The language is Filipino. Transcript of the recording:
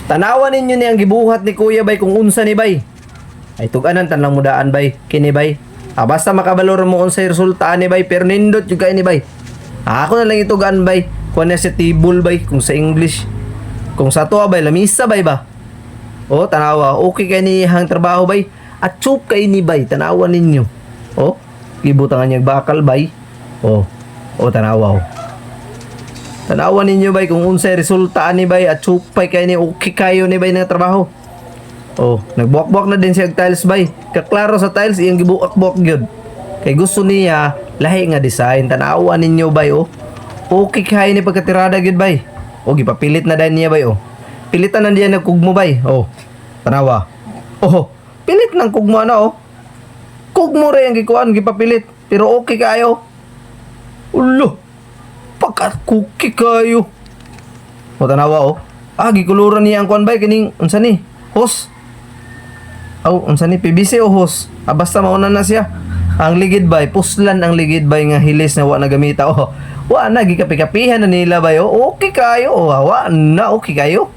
Tanawan ninyo ni ang gibuhat ni Kuya bay kung unsa ni bay. Ay tuganan tan lang mudaan bay kini bay. Basta makabalor mo unsay resulta ni bay pero nindot jud kay ni bay. Ako na lang itugan bay. Kuan na sa table bay kung sa English. Kung sa to bay lamisa bay ba. O tanawa okay kay ni hang trabaho bay. At chup kay ni bay tanawan ninyo. O gibutangan niya bakal bay. O tanawa o. Tanawan ninyo bay kung unsay resulta ni bay at supay kay ni okay kayo ni bay na trabaho. Nagbuak-buak na din siya tiles bay. Kaklaro sa tiles iyang gibuak-buak gyud. Kay gusto niya lahi nga design. Tanawan ninyo bay okay kayo ni pagkatirada gyud bay. Gipapilit na din niya bay Pilitan na diyan nagkugmo bay. Tanawa. Pilit nang kugmo na Kugmo ra ang gikuan gipapilit pero okay kayo. Ulo. Pagka-cookie kayo. Tanawa gikuluran niya ang kuan bay kining unsa ni? Hose. Unsa ni PVC o hose? Basta mauna na siya. Ang ligid bay, puslan ang ligid bay nga hilis na wa na gamita. Wa na gikapi-kapihan na nila bay. Okay kayo. Wa na okay kayo.